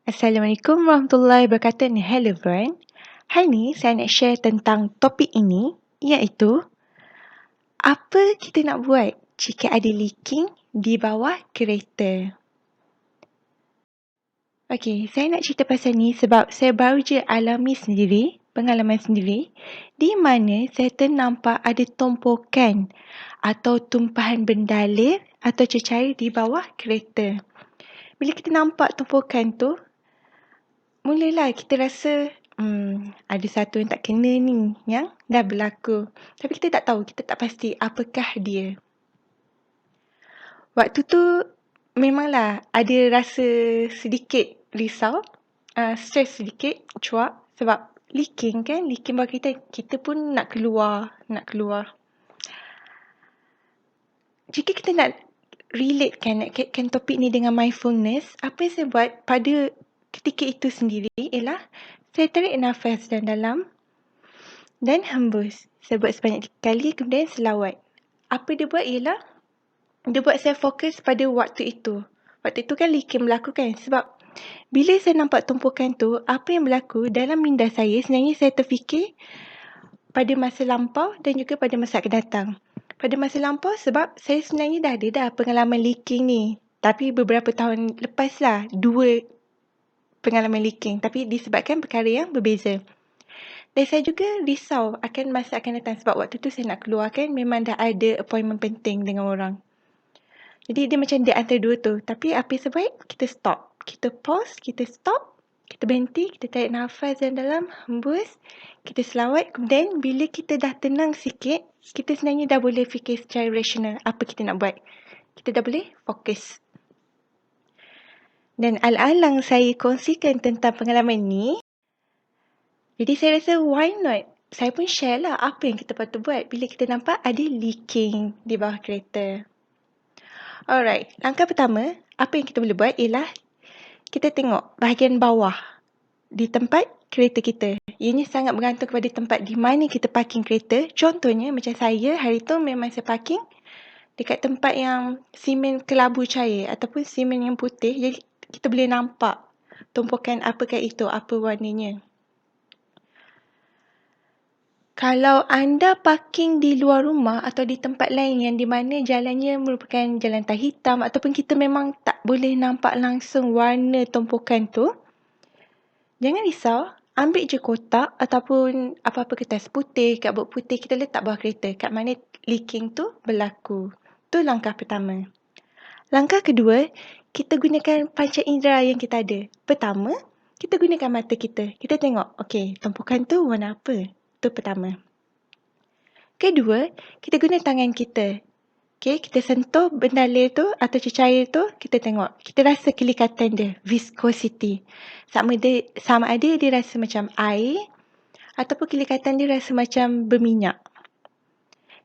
Assalamualaikum warahmatullahi wabarakatuh. Hello everyone. Hari ni saya nak share tentang topik ini, iaitu apa kita nak buat jika ada leaking di bawah kereta. Okey, saya nak cerita pasal ni sebab saya baru je alami sendiri, pengalaman sendiri, di mana saya ternampak ada tumpukan atau tumpahan bendalil atau cecair di bawah kereta. Bila kita nampak tumpukan tu, mulalah kita rasa ada satu yang tak kena ni yang dah berlaku. Tapi kita tak tahu, kita tak pasti apakah dia. Waktu tu memanglah ada rasa sedikit risau, stres sedikit, cuak sebab leaking bawah kita pun nak keluar. Jika kita nak nak kaitkan topik ni dengan mindfulness, apa yang saya buat pada ketika itu sendiri ialah saya tarik nafas dalam dan hembus. Saya buat sebanyak 3 kali, kemudian selawat. Apa dia buat ialah dia buat saya fokus pada waktu itu. Waktu itu kan leaking berlaku kan, sebab bila saya nampak tumpukan tu, apa yang berlaku dalam minda saya, sebenarnya saya terfikir pada masa lampau dan juga pada masa akan datang. Pada masa lampau sebab saya sebenarnya dah ada pengalaman leaking ni. Tapi beberapa tahun lepas lah, 2 pengalaman leaking. Tapi disebabkan perkara yang berbeza. Dan saya juga risau akan masa akan datang sebab waktu tu saya nak keluar kan, memang dah ada appointment penting dengan orang. Jadi dia macam di antara dua tu. Tapi apa yang sebaik, kita stop. Kita pause, kita stop, kita berhenti, kita tarik nafas dalam, hembus, kita selawat. Kemudian bila kita dah tenang sikit, kita sebenarnya dah boleh fikir secara rasional apa kita nak buat. Kita dah boleh fokus. Dan alang-alang saya kongsikan tentang pengalaman ni, jadi saya rasa why not? Saya pun share lah apa yang kita patut buat bila kita nampak ada leaking di bawah kereta. Alright, langkah pertama, apa yang kita boleh buat ialah kita tengok bahagian bawah di tempat kereta kita. Ianya sangat bergantung kepada tempat di mana kita parking kereta. Contohnya macam saya, hari tu memang saya parking dekat tempat yang simen kelabu cair ataupun simen yang putih. Jadi kita boleh nampak tumpukan apakah itu, apa warnanya. Kalau anda parking di luar rumah atau di tempat lain yang di mana jalannya merupakan jalan tan hitam ataupun kita memang tak boleh nampak langsung warna tumpukan tu, jangan risau, ambil je kotak ataupun apa-apa kertas putih, cardboard putih, kita letak bawah kereta kat mana leaking tu berlaku. Tu langkah pertama. Langkah kedua, kita gunakan panca indera yang kita ada. Pertama, kita gunakan mata kita. Kita tengok, okey, tumpukan tu warna apa? Itu pertama. Kedua, kita guna tangan kita. Okey, kita sentuh bendalil tu atau cecair tu, kita tengok. Kita rasa kelikatan dia, viscosity. Sama ada dia rasa macam air ataupun kelikatan dia rasa macam berminyak.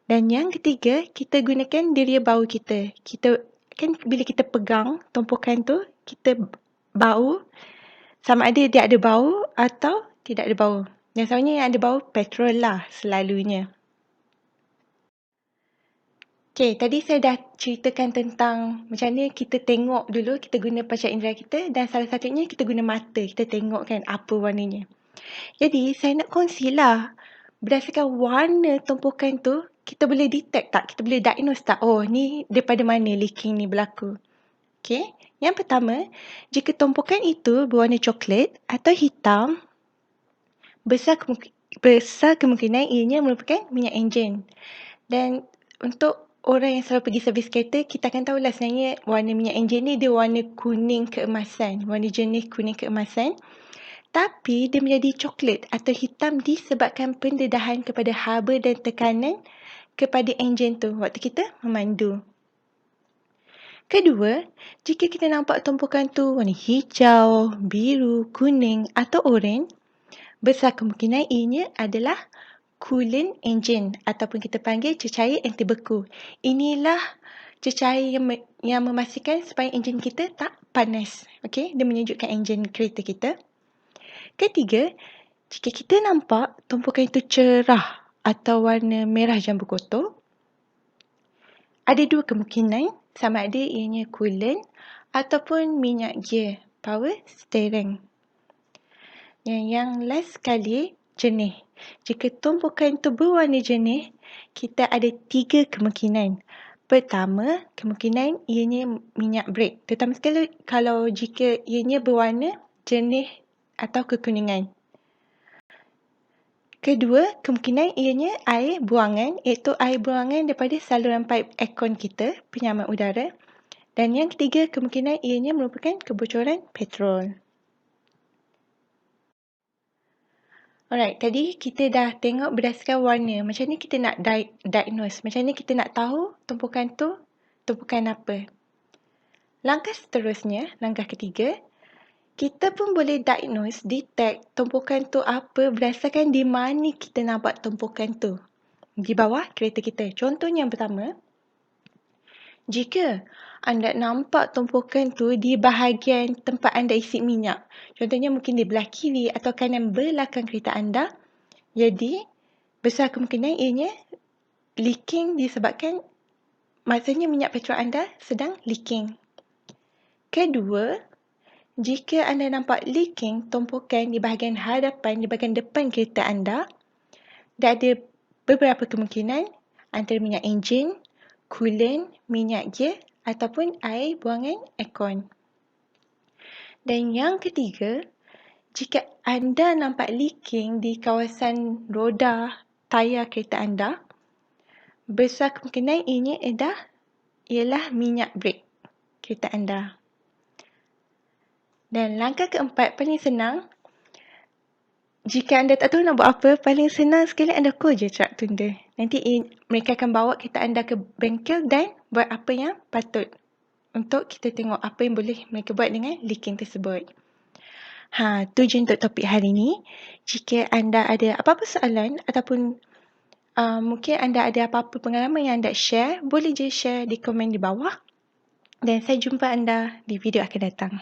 Dan yang ketiga, kita gunakan deria bau kita. Kita kan bila kita pegang tumpukan tu, kita bau sama ada dia ada bau atau tidak ada bau. Yang selalunya yang ada bau petrol lah selalunya. Okay, tadi saya dah ceritakan tentang macam mana kita tengok dulu, kita guna panca indera kita dan salah satunya kita guna mata. Kita tengok kan apa warnanya. Jadi saya nak kongsilah berdasarkan warna tumpukan tu, kita boleh detect tak? Kita boleh diagnose tak? Oh, ni daripada mana leaking ni berlaku? Okay, yang pertama, jika tumpukan itu berwarna coklat atau hitam, besar kemungkinan ianya merupakan minyak enjin. Dan untuk orang yang selalu pergi servis kereta, kita akan tahulah sebenarnya warna minyak enjin ni dia warna kuning keemasan, warna jernih kuning keemasan. Tapi dia menjadi coklat atau hitam disebabkan pendedahan kepada haba dan tekanan kepada enjin tu waktu kita memandu. Kedua, jika kita nampak tumpukan tu warna hijau, biru, kuning atau oranye, besar kemungkinan ianya adalah coolant engine ataupun kita panggil cecair anti beku. Inilah cecair yang memastikan supaya enjin kita tak panas. Okey, dia menyejukkan enjin kereta kita. Ketiga, jika kita nampak tumpukan itu cerah atau warna merah jambu kotor, ada 2 kemungkinan sama ada ianya coolant ataupun minyak gear. power steering. Yang last sekali, jernih. Jika tumpukan itu berwarna jernih, kita ada 3 kemungkinan. Pertama, kemungkinan ianya minyak brake. Terutama sekali kalau jika ianya berwarna jernih atau kekuningan. Kedua, kemungkinan ianya air buangan, iaitu air buangan daripada saluran paip aircon kita, penyaman udara. Dan yang ketiga, kemungkinan ianya merupakan kebocoran petrol. Alright, tadi kita dah tengok berdasarkan warna. Macam ni kita nak diagnose. Macam ni kita nak tahu tumpukan tu tumpukan apa. Langkah seterusnya, langkah ketiga, kita pun boleh diagnose, detect tumpukan tu apa berdasarkan di mana kita nampak tumpukan tu. Di bawah kereta kita. Contohnya yang pertama, jika anda nampak tumpukan tu di bahagian tempat anda isi minyak. Contohnya mungkin di belah kiri atau kanan belakang kereta anda. Jadi, besar kemungkinan ianya leaking disebabkan maksudnya minyak petrol anda sedang leaking. Kedua, jika anda nampak leaking tumpukan di bahagian hadapan, di bahagian depan kereta anda, ada beberapa kemungkinan antara minyak enjin, coolant, minyak gear ataupun air buangan aircon. Dan yang ketiga, jika anda nampak leaking di kawasan roda tayar kereta anda, besar kemungkinan ini ialah minyak brake kereta anda. Dan langkah keempat paling senang, jika anda tak tahu nak buat apa, paling senang sekali anda call je truck tunda. Nanti mereka akan bawa kereta anda ke bengkel dan buat apa yang patut untuk kita tengok apa yang boleh mereka buat dengan leaking tersebut. Tu je untuk topik hari ini. Jika anda ada apa-apa soalan ataupun mungkin anda ada apa-apa pengalaman yang anda share, boleh je share di komen di bawah. Dan saya jumpa anda di video akan datang.